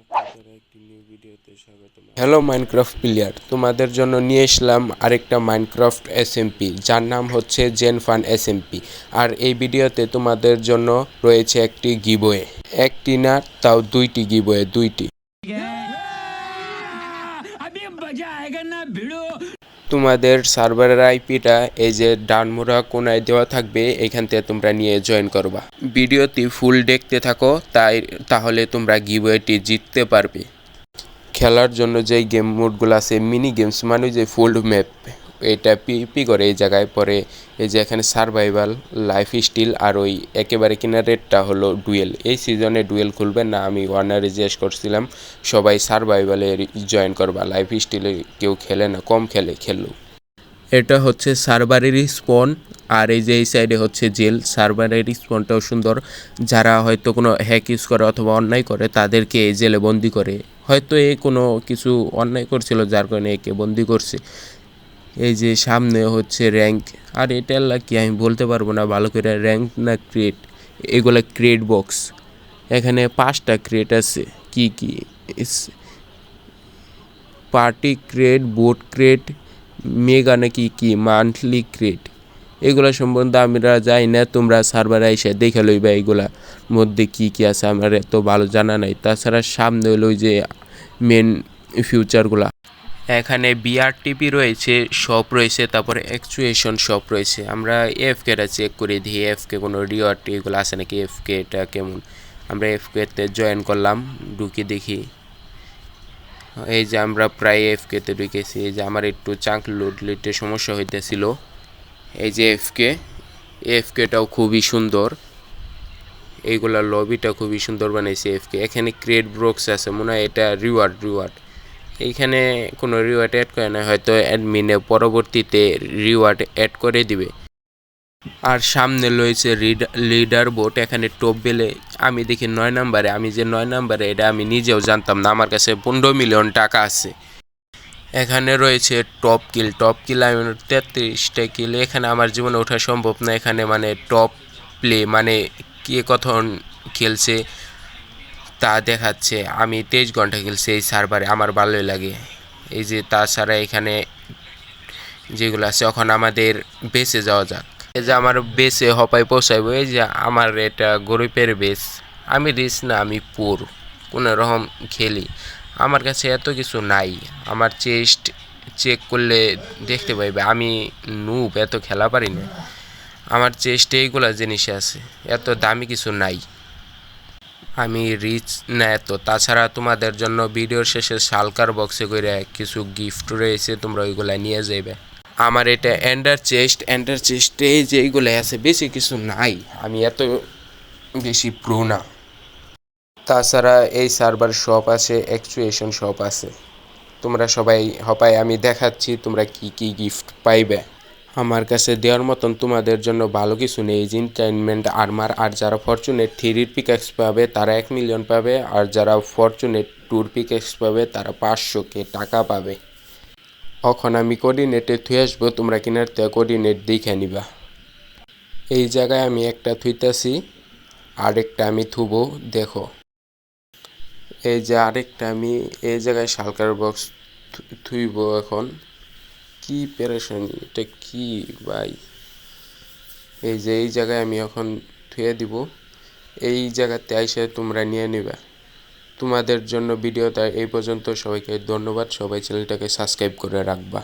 আপনাদের একটি নিউ ভিডিওতে স্বাগতম। হ্যালো মাইনক্রাফট প্লেয়ার, তোমাদের জন্য নিয়ে এসলাম আরেকটা মাইনক্রাফট এসএমপি, যার নাম হচ্ছে জেনফান এসএমপি। আর এই ভিডিওতে তোমাদের জন্য রয়েছে একটি গিভওয়ে, একটি না তাও দুইটি গিভওয়ে, দুইটি। তোমাদের সার্ভারের আইপিটা এই যে ডানমোড়া কোনায় দেওয়া থাকবে, এখান থেকে তোমরা নিয়ে জয়েন করবা। ভিডিওটি ফুল দেখতে থাকো, তাহলে তোমরা গিভওয়েটি জিততে পারবে। খেলার জন্য যেই গেম মোডগুলো আছে, মিনি গেমস মানে যে ফুল ম্যাপ, এটা পিপি করে এই জায়গায় পরে। এই যে এখানে সার্ভাইভাল, লাইফ স্টিল, আর ওই একেবারে কিনা রেডটা হলো ডুয়েল। এই সিজনে ডুয়েল খুলবেন না, আমি ওয়ার্নারে জিজ্ঞেস করছিলাম, সবাই সার্ভাইভালে জয়েন করবা, লাইফ স্টিলে কেউ খেলে না, কম খেললো। এটা হচ্ছে সার্ভারের স্পন, আর এই যে এই সাইডে হচ্ছে জেল। সার্ভারের স্পনটাও সুন্দর, যারা হয়তো কোনো হ্যাক ইউজ করে অথবা অন্যায় করে তাদেরকে এই জেলে বন্দি করে। হয়তো এ কোনো কিছু অন্যায় করছিল যার কারণে একে বন্দি করছে। এই যে সামনে হচ্ছে র্যাঙ্ক, আর এটা কি আমি বলতে পারবো না ভালো করে, র্যাঙ্ক না ক্রিয়েট, এগুলো ক্রিয়েট বক্স। এখানে 5টা ক্রিয়েট আছে। কি কি party create, boat create, mega নাকি কি মান্থলি ক্রিয়েট, এগুলো সম্বন্ধে আমরা যাই না, তোমরা সার্ভারে এসে দেখে লইবা এগুলার মধ্যে কি কি আছে, আমার এত ভালো জানা নাই। তাছাড়া সামনে হলো যে মেন ফিউচারগুলা, এখানে বিআরটিপি রয়েছে, শপ রয়েছে, তারপরে অ্যাকচুয়েশন শপ রয়েছে। আমরা এফকেটা চেক করে দিই, এফকে কোনো রিওয়ার্ড এগুলো আছে নাকি, এফকেটা কেমন। আমরা এফকেতে জয়েন করলাম, ঢুকে দেখি। এই যে আমরা প্রায় এফকেতে ঢুকেছি। এই যে আমার একটু চাঙ্ক লুটলিতে সমস্যা হইতেছিল। এই যে এফকেটাও খুবই সুন্দর, এইগুলা লবিটা খুবই সুন্দর বানাইছে এফকে। এখানে ক্রিয়েট ব্রক্স আছে, মনে হয় এটা রিওয়ার্ড। এইখানে কোনো রিওয়ার্ড অ্যাড করে না, হয়তো অ্যাডমিনে পরবর্তীতে রিওয়ার্ড অ্যাড করে দিবে। আর সামনে রয়েছে লিডার বোর্ড, এখানে টপ বেলে আমি দেখি 9 নম্বরে। আমি যে 9 নম্বরে এটা আমি নিজেও জানতাম না, আমার কাছে 15 মিলিয়ন টাকা আছে। এখানে রয়েছে টপ কিল আমি 33টা কিল। এখানে আমার জীবনে ওঠা সম্ভব না, এখানে মানে টপ প্লে মানে কে কখন খেলছে তা দেখাচ্ছে। আমি 23 ঘন্টা খেলছি এই সার্ভারে, আমার ভালোই লাগে। এই যে তাছাড়া এখানে যেগুলো আছে, এখন আমাদের বেসে যাওয়া যাক। এই যে আমার বেসে হপায় পৌঁছাইব। এই যে আমার এটা গরিবের বেস, আমি রিচ না, আমি পুর, কোনো রকম খেলি। আমার কাছে এত কিছু নাই, আমার চেস্ট চেক করলে দেখতে পাইবে আমি নুব, এত খেলা পারি না। আমার চেস্টে এইগুলা জিনিস আছে, এত দামি কিছু নাই, আমি রিচ না এত। তাছাড়া তোমাদের জন্য ভিডিওর শেষে শালকার বক্সে করে কিছু গিফট রয়েছে, তোমরা ওইগুলা নিয়ে যাইবে। আমার এটা এন্ডার চেস্টে যে এইগুলো আছে, বেশি কিছু নাই, আমি এত বেশি প্রো না। তাছাড়া এই সার্ভার শপ আছে, অ্যাকচুয়েশন শপ আছে, তোমরা সবাই হপায় আমি দেখাচ্ছি তোমরা কি কি গিফট পাইবে। আমার কাছে দেওয়ার মতন তোমাদের জন্য ভালো কিছু নেই। এনচান্টমেন্ট আর্মার, আর যারা ফরচুনেট 3 পিকেক্স পাবে তারা 1 মিলিয়ন পাবে, আর যারা ফরচুনেট 2 পিকেক্স পাবে তারা 500K টাকা পাবে। এখন আমি কোঅর্ডিনেটে থুয়ে আসবো, তোমরা কিনার থেকে কোঅর্ডিনেট দেখে নিবা। এই জায়গায় আমি একটা থুইতাছি, আরেকটা আমি থুবো, দেখো। এই যে আরেকটা আমি এই জায়গায় শালকার বক্স থুইব। এখন কি পেরেশানি, এটা কি ভাই। এই যে এই জায়গায় আমি এখন থুয়ে দিব, এই জায়গাতে আইসে তোমরা নিয়ে নিবা। তোমাদের জন্য ভিডিওটা এই পর্যন্ত, সবাইকে ধন্যবাদ, সবাই চ্যানেলটাকে সাবস্ক্রাইব করে রাখবা।